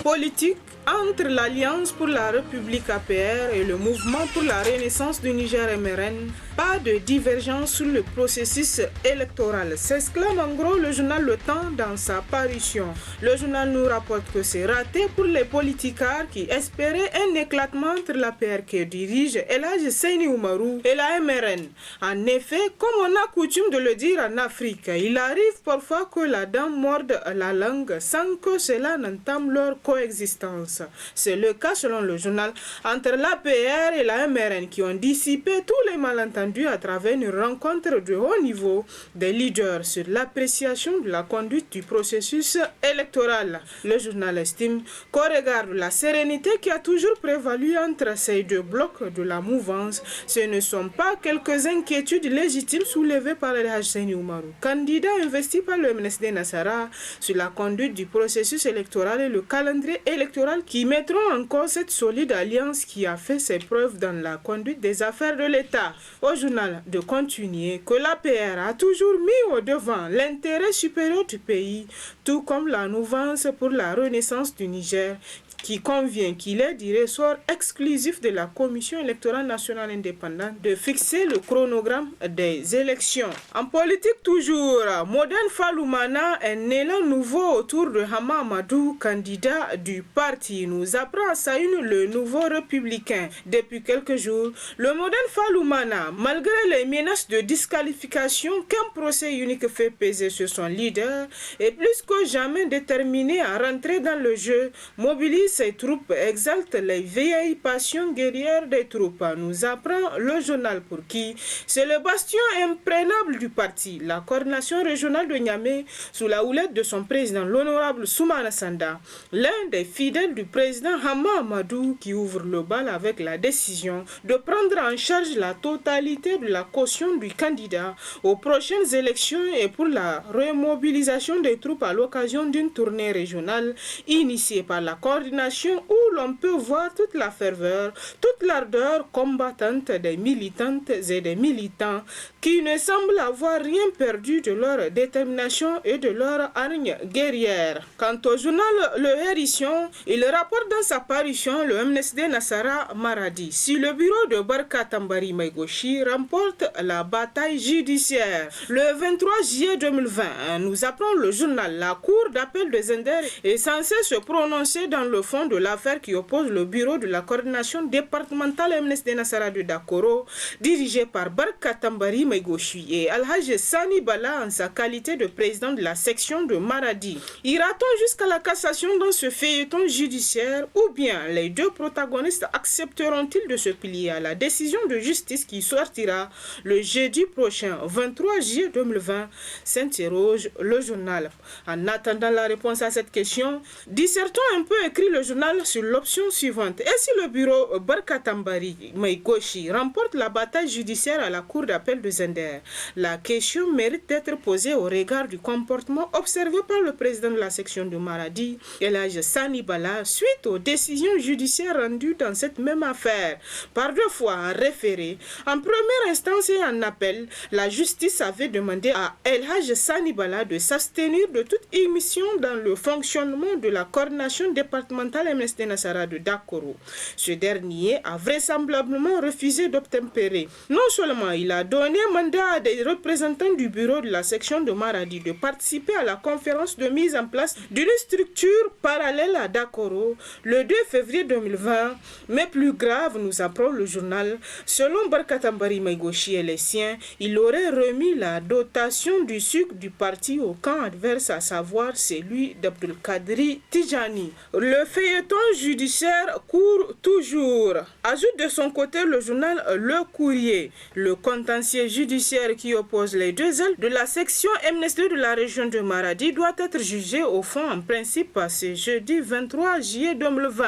politique entre l'Alliance pour la République APR et le Mouvement pour la Renaissance du Niger MRN. Pas de divergence sur le processus électoral, s'exclame en gros le journal Le Temps dans sa parution. Le journal nous rapporte que c'est raté pour les politicards qui espéraient un éclatement entre l'APR que dirige El Hadji Seyni Oumarou et la MRN. En effet, comme on a coutume de le dire en Afrique, il arrive parfois que la dame morde la langue sans que cela n'entame leur coexistence. C'est le cas, selon le journal, entre l'APR et la MRN qui ont dissipé tous les malentendus à travers une rencontre de haut niveau des leaders sur l'appréciation de la conduite du processus électoral. Le journal estime qu'au regard de la sérénité qui a toujours prévalu entre ces deux blocs de la mouvance, ce ne sont pas quelques inquiétudes légitimes soulevées par El Hadji Seyni Oumarou, candidat investi par le MNSD Nassara, sur la conduite du processus électoral et le calendrier électoral qui mettront en cause cette solide alliance qui a fait ses preuves dans la conduite des affaires de l'État. Au journal de continuer que l'APR a toujours mis au devant l'intérêt supérieur du pays, tout comme la mouvance pour la renaissance du Niger, qui convient qu'il est du ressort exclusif de la Commission électorale nationale indépendante de fixer le chronogramme des élections. En politique toujours, Modern Faloumana, un élan nouveau autour de Hama Amadou, candidat du parti, nous apprend à sa une le nouveau républicain. Depuis quelques jours, le Modern Faloumana, malgré les menaces de disqualification qu'un procès unique fait peser sur son leader, est plus que jamais déterminé à rentrer dans le jeu, mobilise ses troupes, exalte les vieilles passions guerrières des troupes, nous apprend le journal pour qui c'est le bastion imprégnable du parti, la coordination régionale de Niamey, sous la houlette de son président, l'honorable Soumana Sanda, l'un des fidèles du président Hama Amadou, qui ouvre le bal avec la décision de prendre en charge la totalité de la caution du candidat aux prochaines élections et pour la remobilisation des troupes à l'occasion d'une tournée régionale initiée par la coordination où l'on peut voir toute la ferveur, toute l'ardeur combattante des militantes et des militants qui ne semblent avoir rien perdu de leur détermination et de leur hargne guerrière. Quant au journal Le Hérisson, il rapporte dans sa parution le MNSD Nassara Maradi. Si le bureau de Barka Tambari Maïgochi remporte la bataille judiciaire le 23 juillet 2020, nous apprend le journal, la cour d'appel de Zender est censée se prononcer dans le fond de l'affaire qui oppose le bureau de la coordination départementale MNSD Nassara de Dakoro, dirigé par Barka Tambari Maïgochi et Al Hadji Sani Bala en sa qualité de président de la section de Maradi. Ira-t-on jusqu'à la cassation dans ce feuilleton judiciaire ou bien les deux protagonistes accepteront-ils de se plier à la décision de justice qui sortira le jeudi prochain, 23 juillet 2020, s'interroge le journal. En attendant la réponse à cette question, dissertons un peu, écrit le journal, sur l'option suivante. Et si le bureau Barka Tambari Maïgochi remporte la bataille judiciaire à la cour d'appel de Zender? La question mérite d'être posée au regard du comportement observé par le président de la section de Maradi, El Hadji Sani Bala, suite aux décisions judiciaires rendues dans cette même affaire. Par deux fois en référé, en première instance et en appel, la justice avait demandé à El Hadji Sani Bala de s'abstenir de toute émission dans le fonctionnement de la coordination départementale MNSD Nassara de Dakoro. Ce dernier a vraisemblablement refusé d'obtempérer. Non seulement il a donné mandat à des représentants du bureau de la section de Maradi de participer à la conférence de mise en place d'une structure parallèle à Dakoro le 2 février 2020, mais plus grave, nous apprend le journal, selon Barka Tambari Maïgochi et les siens, il aurait remis la dotation du sucre du parti au camp adverse, à savoir celui d'Abdul Kadri Tijani. Le feuilleton judiciaire court toujours. Ajoute de son côté le journal Le Courrier. Le contentieux judiciaire qui oppose les deux ailes de la section MNSD de la région de Maradi doit être jugé au fond en principe ce jeudi 23 juillet 2020.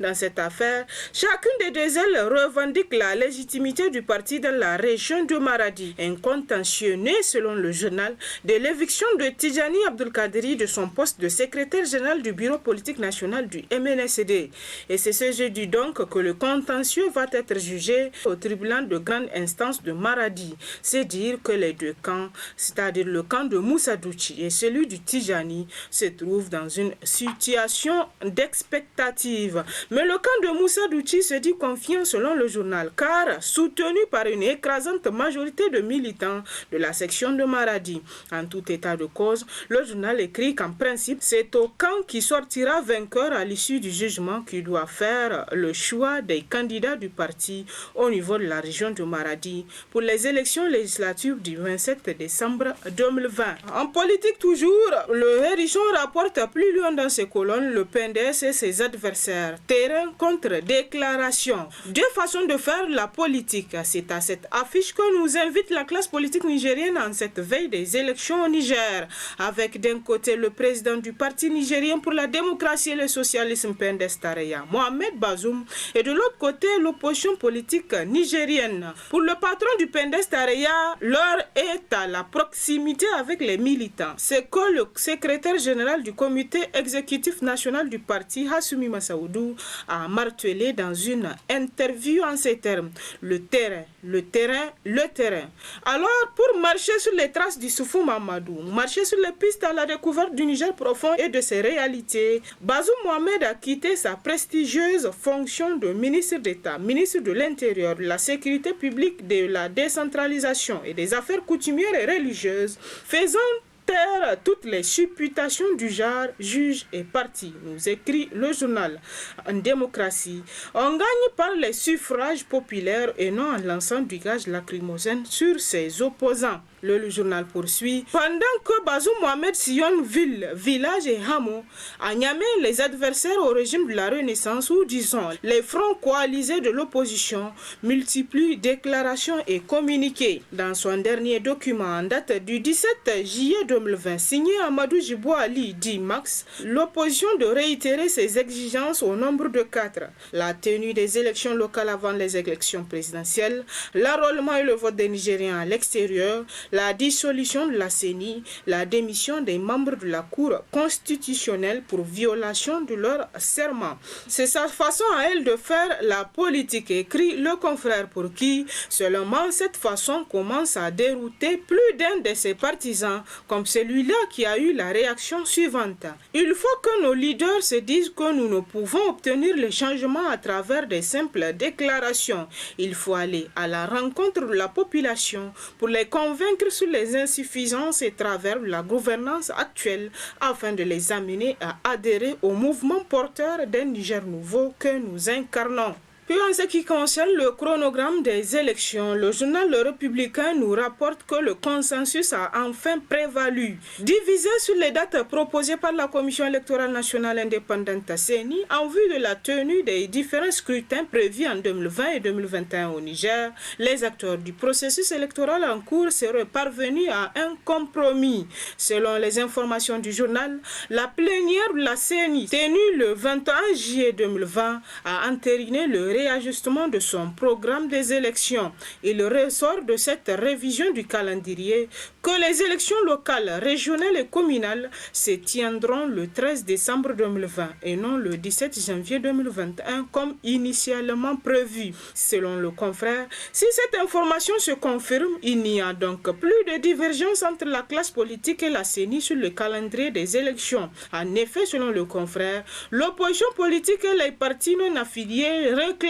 Dans cette affaire, chacune des deux ailes revendique la légitimité du parti parti dans la région de Maradi. Un contentieux né, selon le journal, de l'éviction de Tidjani Abdulkadri de son poste de secrétaire général du bureau politique national du MNSD. Et c'est ce jeudi donc que le contentieux va être jugé au tribunal de grande instance de Maradi. C'est dire que les deux camps, c'est-à-dire le camp de Moussa Douchi et celui du Tidjani, se trouvent dans une situation d'expectative. Mais le camp de Moussa Douchi se dit confiant selon le journal, car soutenu par une écrasante majorité de militants de la section de Maradi. En tout état de cause, le journal écrit qu'en principe, c'est au camp qui sortira vainqueur à l'issue du jugement qui doit faire le choix des candidats du parti au niveau de la région de Maradi pour les élections législatives du 27 décembre 2020. En politique toujours, le Hérisson rapporte plus loin dans ses colonnes le PNDS et ses adversaires. Terrain contre déclaration. Deux façons de faire la politique. C'est à cette affiche que nous invite la classe politique nigérienne en cette veille des élections au Niger. Avec d'un côté le président du parti nigérien pour la démocratie et le socialisme PNDS Tareya, Mohamed Bazoum, et de l'autre côté l'opposition politique nigérienne. Pour le patron du PNDS Tareya, l'heure est à la proximité avec les militants. C'est que le secrétaire général du comité exécutif national du parti, Hassoumi Massaoudou, a martelé dans une interview en ces termes: le terrain, le terrain, le terrain. Alors, pour marcher sur les traces du Soufou Mamadou, marcher sur les pistes à la découverte du Niger profond et de ses réalités, Bazoum Mohamed a quitté sa prestigieuse fonction de ministre d'État, ministre de l'Intérieur, de la Sécurité publique, de la décentralisation et des affaires coutumières et religieuses, faisant taire toutes les supputations du genre juge et parti, nous écrit le journal. En démocratie, on gagne par les suffrages populaires et non en lançant du gaz lacrymogène sur ses opposants. Le journal poursuit. Pendant que Bazoum Mohamed sillonne ville, village et hameau, à Niamey, les adversaires au régime de la Renaissance, ou disons les fronts coalisés de l'opposition, multiplient déclarations et communiqués. Dans son dernier document en date du 17 juillet 2020, signé Amadou Djibo Ali dit Max, l'opposition de réitérer ses exigences au nombre de 4. La tenue des élections locales avant les élections présidentielles, l'enrôlement et le vote des Nigériens à l'extérieur, la dissolution de la CENI, la démission des membres de la Cour constitutionnelle pour violation de leur serment. C'est sa façon à elle de faire la politique, écrit le confrère, pour qui seulement cette façon commence à dérouter plus d'un de ses partisans, comme celui-là qui a eu la réaction suivante. Il faut que nos leaders se disent que nous ne pouvons obtenir le changement à travers des simples déclarations. Il faut aller à la rencontre de la population pour les convaincre sur les insuffisances et travers la gouvernance actuelle afin de les amener à adhérer au mouvement porteur d'un Niger nouveau que nous incarnons. Puis en ce qui concerne le chronogramme des élections, le journal Le Républicain nous rapporte que le consensus a enfin prévalu. Divisé sur les dates proposées par la Commission électorale nationale indépendante CENI en vue de la tenue des différents scrutins prévus en 2020 et 2021 au Niger, les acteurs du processus électoral en cours seraient parvenus à un compromis. Selon les informations du journal, la plénière de la CENI tenue le 21 juillet 2020 a entériné le réajustement de son programme des élections. Il ressort de cette révision du calendrier que les élections locales, régionales et communales se tiendront le 13 décembre 2020 et non le 17 janvier 2021 comme initialement prévu. Selon le confrère, si cette information se confirme, il n'y a donc plus de divergence entre la classe politique et la CENI sur le calendrier des élections. En effet, selon le confrère, l'opposition politique et les partis non affiliés réclamaient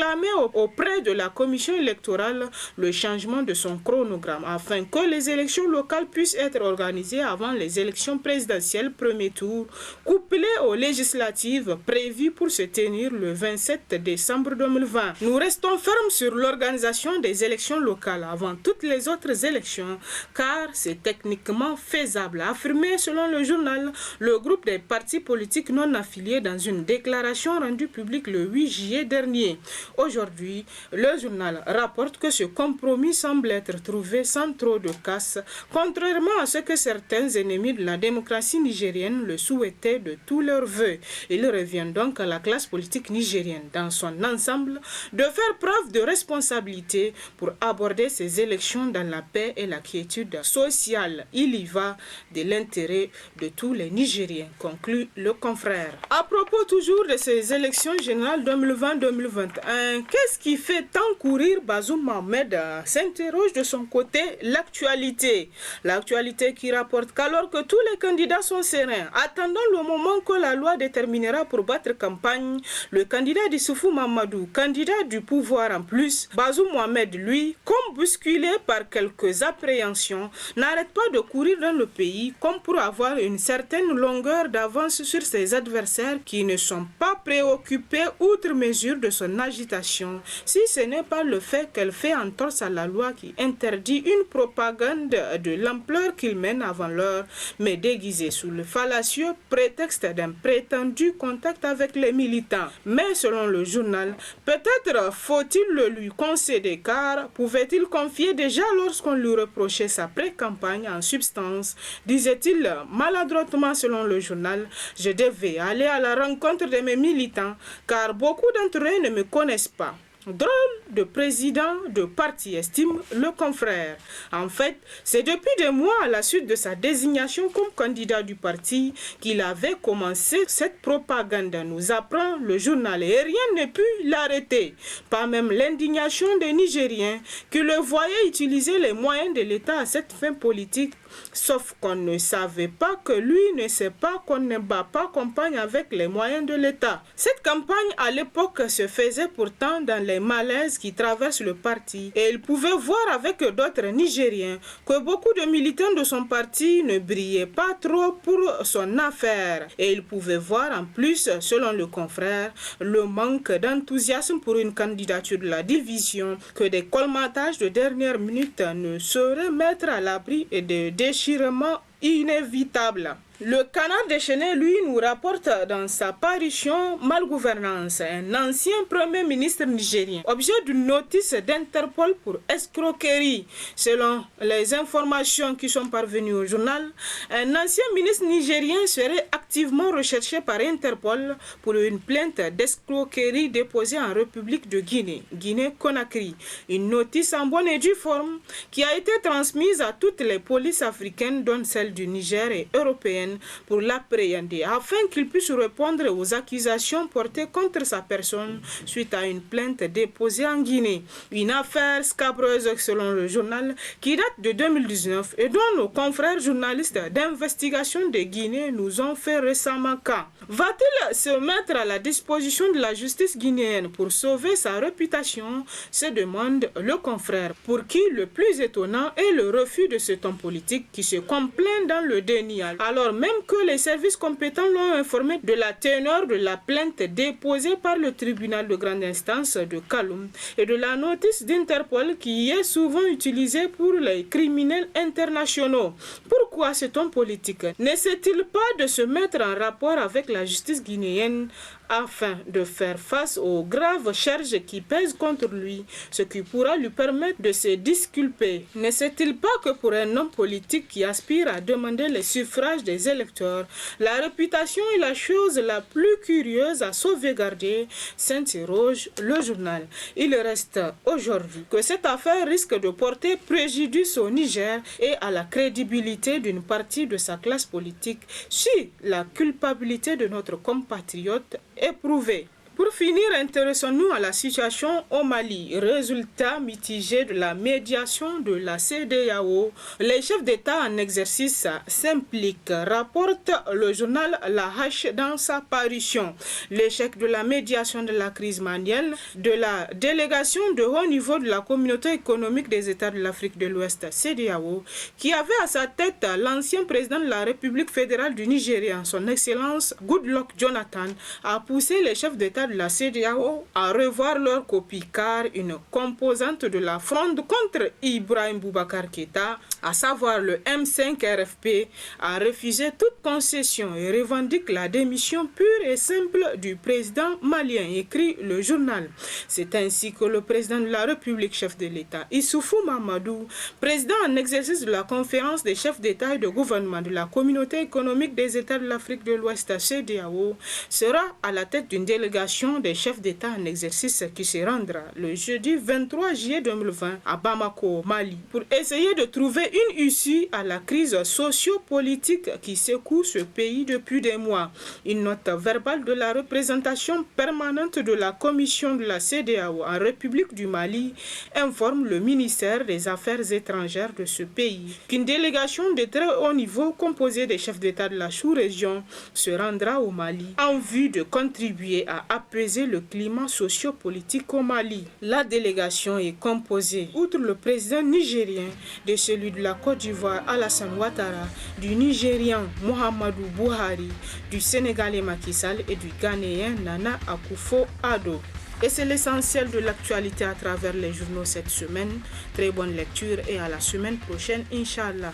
auprès de la commission électorale le changement de son chronogramme afin que les élections locales puissent être organisées avant les élections présidentielles premier tour, couplées aux législatives prévues pour se tenir le 27 décembre 2020. Nous restons fermes sur l'organisation des élections locales avant toutes les autres élections car c'est techniquement faisable, a affirmé selon le journal le groupe des partis politiques non affiliés dans une déclaration rendue publique le 8 juillet dernier. Aujourd'hui, le journal rapporte que ce compromis semble être trouvé sans trop de casse, contrairement à ce que certains ennemis de la démocratie nigérienne le souhaitaient de tous leurs vœux. Il revient donc à la classe politique nigérienne dans son ensemble de faire preuve de responsabilité pour aborder ces élections dans la paix et la quiétude sociale. Il y va de l'intérêt de tous les Nigériens, conclut le confrère. À propos toujours de ces élections générales 2020-2021, qu'est-ce qui fait tant courir Bazoum Mohamed? S'interroge de son côté l'actualité. L'actualité qui rapporte qu'alors que tous les candidats sont sereins, attendant le moment que la loi déterminera pour battre campagne, le candidat d'Issoufou Mamadou, candidat du pouvoir en plus, Bazoum Mohamed, lui, comme bousculé par quelques appréhensions, n'arrête pas de courir dans le pays comme pour avoir une certaine longueur d'avance sur ses adversaires qui ne sont pas préoccupés outre mesure de son agitation, si ce n'est pas le fait qu'elle fait entorse à la loi qui interdit une propagande de l'ampleur qu'il mène avant l'heure, mais déguisée sous le fallacieux prétexte d'un prétendu contact avec les militants. Mais selon le journal, peut-être faut-il le lui concéder car pouvait-il confier déjà lorsqu'on lui reprochait sa pré-campagne en substance, disait-il maladroitement selon le journal, je devais aller à la rencontre de mes militants car beaucoup d'entre eux ne me connaissent pas. Drôle de président de parti, estime le confrère. En fait, c'est depuis des mois à la suite de sa désignation comme candidat du parti qu'il avait commencé cette propagande, nous apprend le journal, et rien ne put l'arrêter. Pas même l'indignation des Nigériens qui le voyaient utiliser les moyens de l'État à cette fin politique, sauf qu'on ne savait pas que lui ne sait pas qu'on ne bat pas campagne avec les moyens de l'État. Cette campagne à l'époque se faisait pourtant dans les malaises qui traversent le parti et il pouvait voir avec d'autres Nigériens que beaucoup de militants de son parti ne brillaient pas trop pour son affaire et il pouvait voir en plus, selon le confrère, le manque d'enthousiasme pour une candidature de la division que des colmatages de dernière minute ne sauraient mettre à l'abri et de déchirements inévitables. Le Canard déchaîné, lui, nous rapporte dans sa parution Malgouvernance, un ancien premier ministre nigérien, objet d'une notice d'Interpol pour escroquerie. Selon les informations qui sont parvenues au journal, un ancien ministre nigérien serait activement recherché par Interpol pour une plainte d'escroquerie déposée en République de Guinée, Guinée-Conakry. Une notice en bonne et due forme qui a été transmise à toutes les polices africaines, dont celles du Niger et européennes, pour l'appréhender afin qu'il puisse répondre aux accusations portées contre sa personne suite à une plainte déposée en Guinée. Une affaire scabreuse selon le journal qui date de 2019 et dont nos confrères journalistes d'investigation de Guinée nous ont fait récemment cas. Va-t-il se mettre à la disposition de la justice guinéenne pour sauver sa réputation, se demande le confrère, pour qui le plus étonnant est le refus de cet homme politique qui se complaint dans le déni, alors même que les services compétents l'ont informé de la teneur de la plainte déposée par le tribunal de grande instance de Kaloum et de la notice d'Interpol qui est souvent utilisée pour les criminels internationaux. Pourquoi cet homme politique n'essaie-t-il pas de se mettre en rapport avec la justice guinéenne afin de faire face aux graves charges qui pèsent contre lui, ce qui pourra lui permettre de se disculper? Ne sait-il pas que pour un homme politique qui aspire à demander les suffrages des électeurs, la réputation est la chose la plus curieuse à sauvegarder, s'interroge le journal. Il reste aujourd'hui que cette affaire risque de porter préjudice au Niger et à la crédibilité d'une partie de sa classe politique si la culpabilité de notre compatriote éprouvé. Pour finir, intéressons-nous à la situation au Mali. Résultat mitigé de la médiation de la CEDEAO. Les chefs d'État en exercice s'impliquent, rapporte le journal La Hache dans sa parution. L'échec de la médiation de la crise malienne, de la délégation de haut niveau de la communauté économique des États de l'Afrique de l'Ouest, CEDEAO, qui avait à sa tête l'ancien président de la République fédérale du Nigeria, son Excellence Goodluck Jonathan, a poussé les chefs d'État États de la CEDEAO à revoir leur copie car une composante de la fronde contre Ibrahim Boubacar Keïta, à savoir le M5 RFP, a refusé toute concession et revendique la démission pure et simple du président malien, écrit le journal. C'est ainsi que le président de la République, chef de l'État, Issoufou Mahamadou, président en exercice de la conférence des chefs d'État et de gouvernement de la communauté économique des États de l'Afrique de l'Ouest, CEDEAO, sera à la tête d'une délégation des chefs d'État en exercice qui se rendra le jeudi 23 juillet 2020 à Bamako, Mali, pour essayer de trouver une issue à la crise socio-politique qui secoue ce pays depuis des mois. Une note verbale de la représentation permanente de la commission de la CEDEAO en République du Mali informe le ministère des Affaires étrangères de ce pays qu'une délégation de très haut niveau composée des chefs d'État de la sous-région se rendra au Mali en vue de contribuer à apaiser le climat socio-politique au Mali. La délégation est composée, outre le président nigérien, de celui de la Côte d'Ivoire Alassane Ouattara, du Nigérian Muhammadu Buhari, du Sénégalais Macky Sall et du Ghanéen Nana Akufo-Addo. Et c'est l'essentiel de l'actualité à travers les journaux cette semaine. Très bonne lecture et à la semaine prochaine, Inch'Allah.